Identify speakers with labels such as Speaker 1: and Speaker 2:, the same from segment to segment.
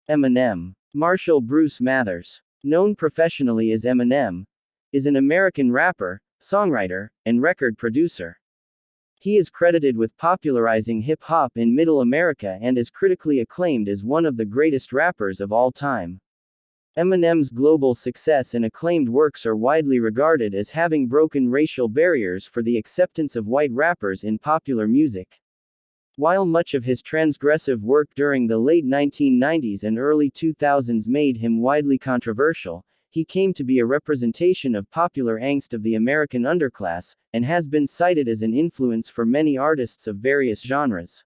Speaker 1: Eminem. Marshall Bruce Mathers, known professionally as Eminem, is an American rapper, songwriter, and record producer. He is credited with popularizing hip hop in Middle America and is critically acclaimed as one of the greatest rappers of all time. Eminem's global success and acclaimed works are widely regarded as having broken racial barriers for the acceptance of white rappers in popular music. While much of his transgressive work during the late 1990s and early 2000s made him widely controversial, he came to be a representation of popular angst of the American underclass, and has been cited as an influence for many artists of various genres.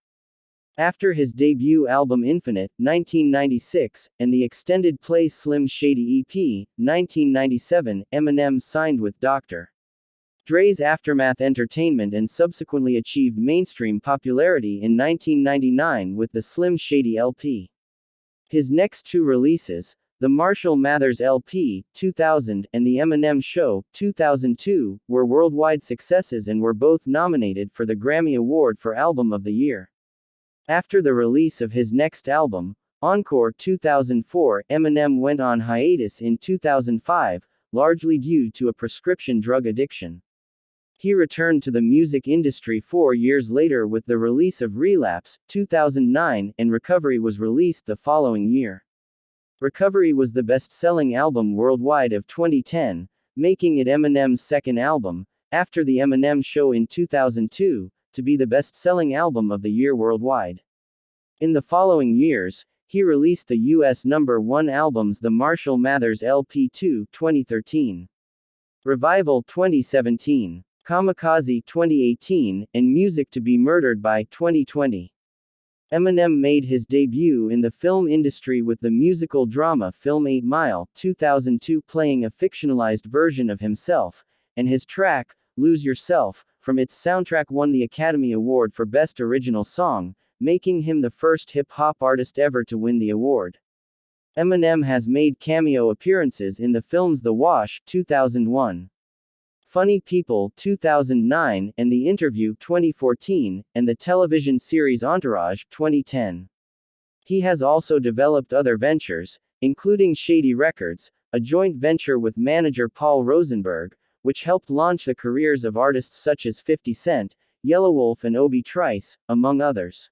Speaker 1: After his debut album Infinite, 1996, and the extended play Slim Shady EP, 1997, Eminem signed with Dr. Dre's Aftermath Entertainment and subsequently achieved mainstream popularity in 1999 with the Slim Shady LP. His next two releases, the Marshall Mathers LP, 2000, and the Eminem Show, 2002, were worldwide successes and were both nominated for the Grammy Award for Album of the Year. After the release of his next album, Encore 2004, Eminem went on hiatus in 2005, largely due to a prescription drug addiction. He returned to the music industry 4 years later with the release of Relapse, 2009, and Recovery was released the following year. Recovery was the best-selling album worldwide of 2010, making it Eminem's second album, after the Eminem Show in 2002, to be the best-selling album of the year worldwide. In the following years, he released the US #1 albums The Marshall Mathers LP2, 2013, Revival 2017, Kamikaze 2018, and Music to Be Murdered By 2020. Eminem made his debut in the film industry with the musical drama film 8 Mile, 2002, playing a fictionalized version of himself, and his track, Lose Yourself, from its soundtrack won the Academy Award for Best Original Song, making him the first hip-hop artist ever to win the award. Eminem has made cameo appearances in the films The Wash, 2001, Funny People, 2009, and The Interview, 2014, and the television series Entourage, 2010. He has also developed other ventures, including Shady Records, a joint venture with manager Paul Rosenberg, which helped launch the careers of artists such as 50 Cent, Yelawolf and Obi Trice, among others.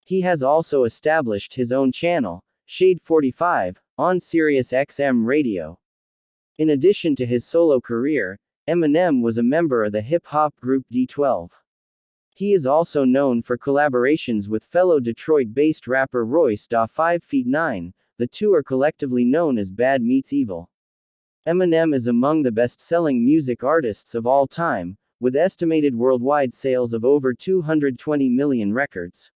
Speaker 1: He has also established his own channel, Shade 45, on Sirius XM Radio. In addition to his solo career, Eminem was a member of the hip-hop group D12. He is also known for collaborations with fellow Detroit-based rapper Royce da 5 Feet 9, the two are collectively known as Bad Meets Evil. Eminem is among the best-selling music artists of all time, with estimated worldwide sales of over 220 million records.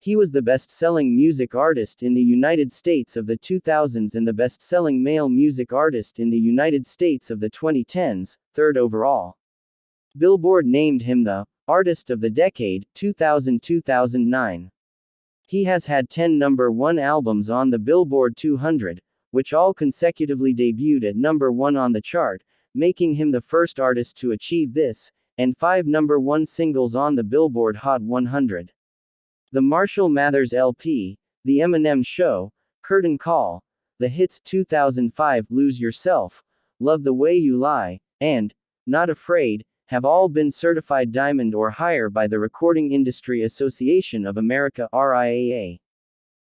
Speaker 1: He was the best-selling music artist in the United States of the 2000s and the best-selling male music artist in the United States of the 2010s, third overall. Billboard named him the Artist of the Decade, 2000-2009. He has had 10 #1 albums on the Billboard 200, which all consecutively debuted at #1 on the chart, making him the first artist to achieve this, and 5 #1 singles on the Billboard Hot 100. The Marshall Mathers LP, The Eminem Show, Curtain Call, the hits 2005 Lose Yourself, Love the Way You Lie, and Not Afraid, have all been certified diamond or higher by the Recording Industry Association of America (RIAA).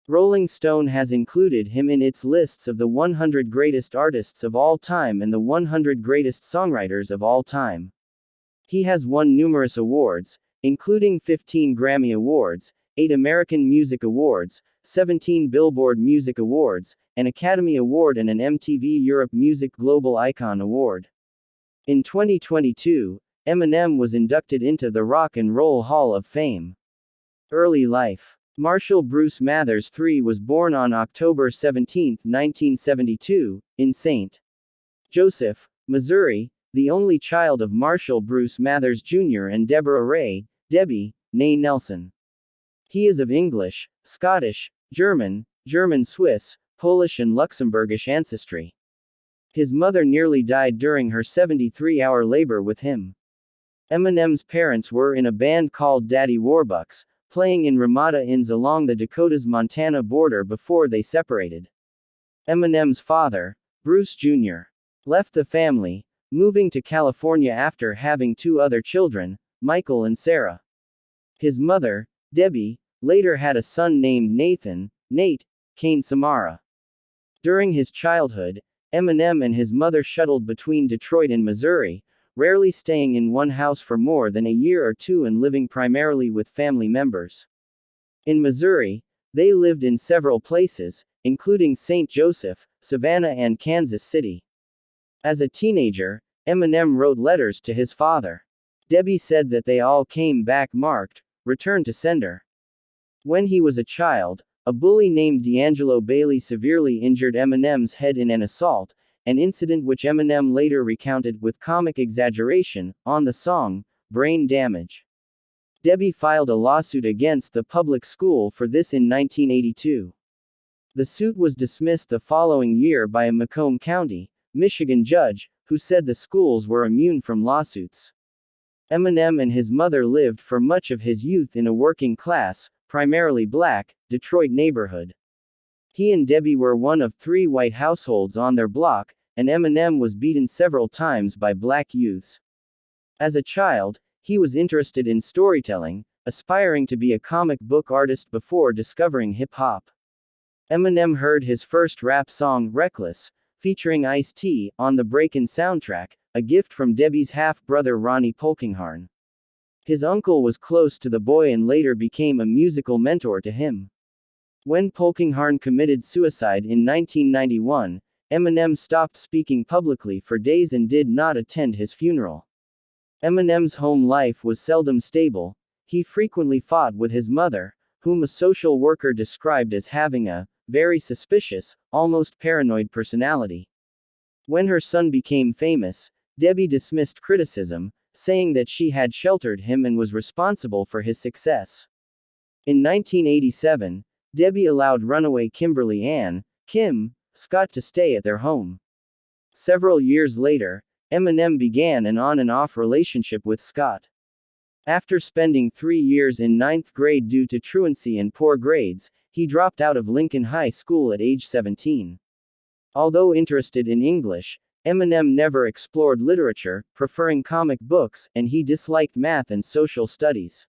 Speaker 1: Rolling Stone has included him in its lists of the 100 greatest artists of all time and the 100 greatest songwriters of all time. He has won numerous awards, including 15 Grammy Awards, 8 American Music Awards, 17 Billboard Music Awards, an Academy Award and an MTV Europe Music Global Icon Award. In 2022, Eminem was inducted into the Rock and Roll Hall of Fame. Early life. Marshall Bruce Mathers III was born on October 17, 1972, in St. Joseph, Missouri, the only child of Marshall Bruce Mathers Jr. and Deborah Ray, Debbie, née Nelson. He is of English, Scottish, German, German-Swiss, Polish and Luxembourgish ancestry. His mother nearly died during her 73-hour labor with him. Eminem's parents were in a band called Daddy Warbucks, playing in Ramada Inns along the Dakotas-Montana border before they separated. Eminem's father, Bruce Jr., left the family, moving to California after having two other children, Michael and Sarah. His mother, Debbie, later had a son named Nathan, Nate, Kane Samara. During his childhood, Eminem and his mother shuttled between Detroit and Missouri, rarely staying in one house for more than a year or two and living primarily with family members. In Missouri, they lived in several places, including St. Joseph, Savannah, and Kansas City. As a teenager, Eminem wrote letters to his father. Debbie said that they all came back marked, "Return to sender." When he was a child, a bully named D'Angelo Bailey severely injured Eminem's head in an assault, an incident which Eminem later recounted with comic exaggeration on the song, Brain Damage. Debbie filed a lawsuit against the public school for this in 1982. The suit was dismissed the following year by a Macomb County, Michigan judge, who said the schools were immune from lawsuits. Eminem and his mother lived for much of his youth in a working class, primarily black, Detroit neighborhood. He and Debbie were one of 3 white households on their block, and Eminem was beaten several times by black youths. As a child, he was interested in storytelling, aspiring to be a comic book artist before discovering hip-hop. Eminem heard his first rap song, Reckless, featuring Ice-T, on the Breakin' soundtrack, a gift from Debbie's half-brother Ronnie Polkinghorne. His uncle was close to the boy and later became a musical mentor to him. When Polkinghorne committed suicide in 1991, Eminem stopped speaking publicly for days and did not attend his funeral. Eminem's home life was seldom stable. He frequently fought with his mother, whom a social worker described as having a very suspicious, almost paranoid personality. When her son became famous, Debbie dismissed criticism, saying that she had sheltered him and was responsible for his success. In 1987, Debbie allowed runaway Kimberly Ann, Kim, Scott to stay at their home. Several years later, Eminem began an on-and-off relationship with Scott. After spending 3 years in 9th grade due to truancy and poor grades, he dropped out of Lincoln High School at age 17. Although interested in English, Eminem never explored literature, preferring comic books, and he disliked math and social studies.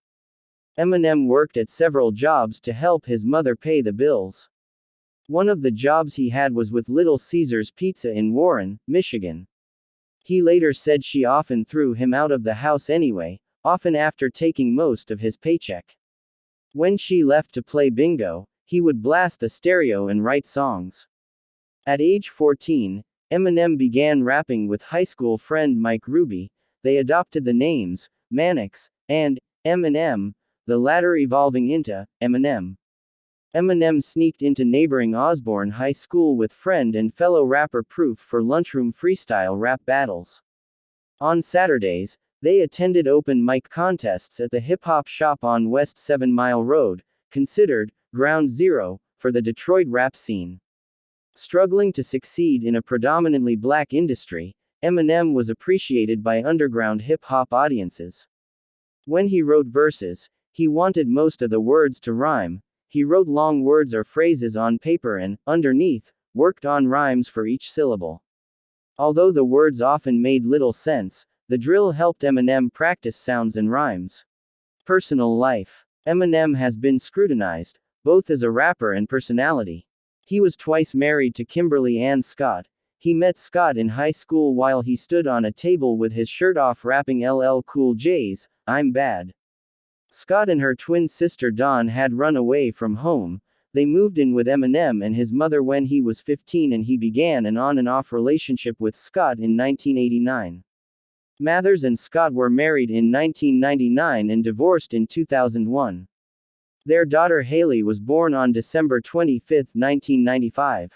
Speaker 1: Eminem worked at several jobs to help his mother pay the bills. One of the jobs he had was with Little Caesars Pizza in Warren, Michigan. He later said she often threw him out of the house anyway, often after taking most of his paycheck. When she left to play bingo, he would blast the stereo and write songs. At age 14, Eminem began rapping with high school friend Mike Ruby. They adopted the names Mannix and Eminem, the latter evolving into Eminem. Eminem sneaked into neighboring Osborne High School with friend and fellow rapper Proof for lunchroom freestyle rap battles. On Saturdays, they attended open mic contests at the hip-hop shop on West 7 Mile Road, considered ground zero for the Detroit rap scene. Struggling to succeed in a predominantly black industry, Eminem was appreciated by underground hip-hop audiences. When he wrote verses, he wanted most of the words to rhyme. He wrote long words or phrases on paper and, underneath, worked on rhymes for each syllable. Although the words often made little sense, the drill helped Eminem practice sounds and rhymes. Personal life. Eminem has been scrutinized, both as a rapper and personality. He was twice married to Kimberly Ann Scott. He met Scott in high school while he stood on a table with his shirt off rapping LL Cool J's "I'm Bad." Scott and her twin sister Dawn had run away from home. They moved in with Eminem and his mother when he was 15 and he began an on-and-off relationship with Scott in 1989. Mathers and Scott were married in 1999 and divorced in 2001. Their daughter Haley was born on December 25, 1995.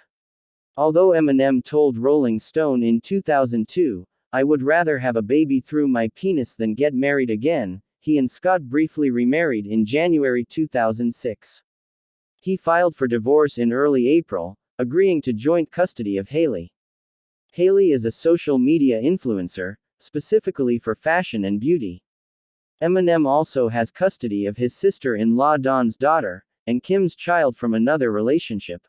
Speaker 1: Although Eminem told Rolling Stone in 2002, "I would rather have a baby through my penis than get married again," he and Scott briefly remarried in January 2006. He filed for divorce in early April, agreeing to joint custody of Haley. Haley is a social media influencer, specifically for fashion and beauty. Eminem also has custody of his sister-in-law Dawn's daughter, and Kim's child from another relationship.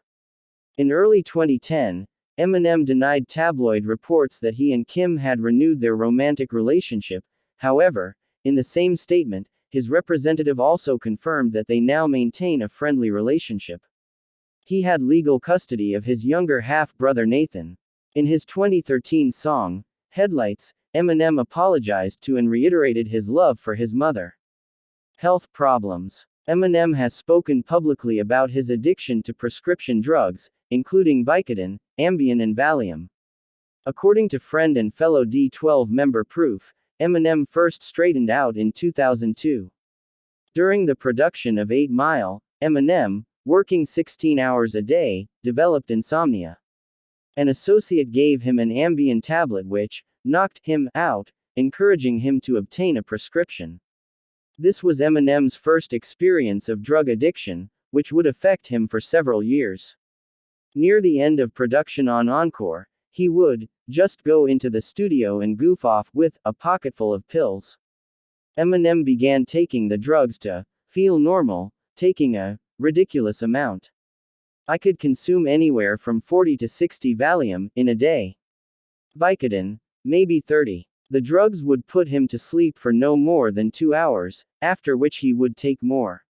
Speaker 1: In early 2010, Eminem denied tabloid reports that he and Kim had renewed their romantic relationship. However, in the same statement, his representative also confirmed that they now maintain a friendly relationship. He had legal custody of his younger half-brother Nathan. In his 2013 song, Headlights, Eminem apologized to and reiterated his love for his mother. Health problems. Eminem has spoken publicly about his addiction to prescription drugs, including Vicodin, Ambien and Valium. According to friend and fellow D12 member Proof, Eminem first straightened out in 2002. During the production of 8 Mile, Eminem, working 16 hours a day, developed insomnia. An associate gave him an Ambien tablet which knocked him out, encouraging him to obtain a prescription. This was Eminem's first experience of drug addiction, which would affect him for several years. Near the end of production on Encore, he would just go into the studio and goof off with a pocketful of pills. Eminem began taking the drugs to feel normal, taking a ridiculous amount. I could consume anywhere from 40 to 60 Valium in a day. Vicodin, maybe 30. The drugs would put him to sleep for no more than 2 hours, after which he would take more.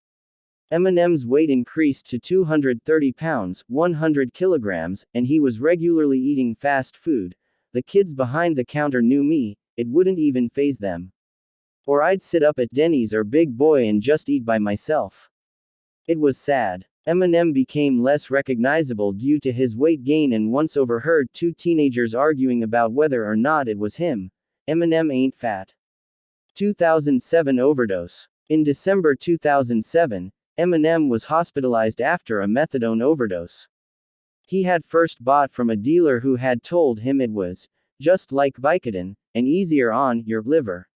Speaker 1: Eminem's weight increased to 230 pounds, 100 kilograms, and he was regularly eating fast food. The kids behind the counter knew me, it wouldn't even faze them. Or I'd sit up at Denny's or Big Boy and just eat by myself. It was sad. Eminem became less recognizable due to his weight gain and once overheard 2 teenagers arguing about whether or not it was him. Eminem ain't fat. 2007 overdose. In December 2007, Eminem was hospitalized after a methadone overdose. He had first bought from a dealer who had told him it was just like Vicodin, and easier on your liver.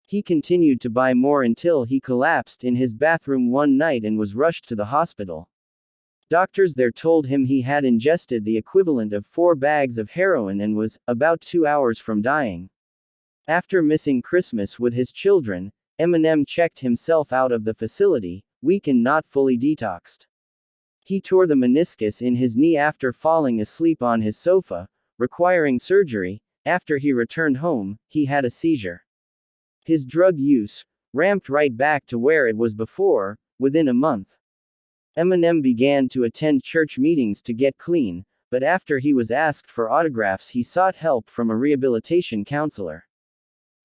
Speaker 1: He continued to buy more until he collapsed in his bathroom one night and was rushed to the hospital. Doctors there told him he had ingested the equivalent of 4 bags of heroin and was about 2 hours from dying. After missing Christmas with his children, Eminem checked himself out of the facility, weak and not fully detoxed. He tore the meniscus in his knee after falling asleep on his sofa, requiring surgery. After he returned home, he had a seizure. His drug use ramped right back to where it was before, within a month. Eminem began to attend church meetings to get clean, but after he was asked for autographs, he sought help from a rehabilitation counselor.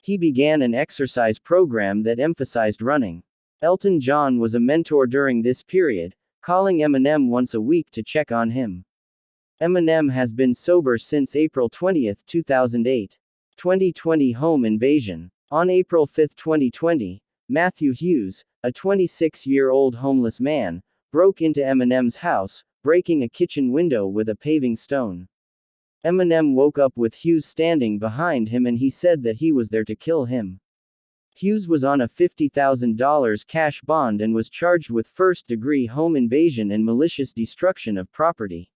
Speaker 1: He began an exercise program that emphasized running. Elton John was a mentor during this period, calling Eminem once a week to check on him. Eminem has been sober since April 20, 2008. 2020 home invasion. On April 5, 2020, Matthew Hughes, a 26-year-old homeless man, broke into Eminem's house, breaking a kitchen window with a paving stone. Eminem woke up with Hughes standing behind him and he said that he was there to kill him. Hughes was on a $50,000 cash bond and was charged with first-degree home invasion and malicious destruction of property.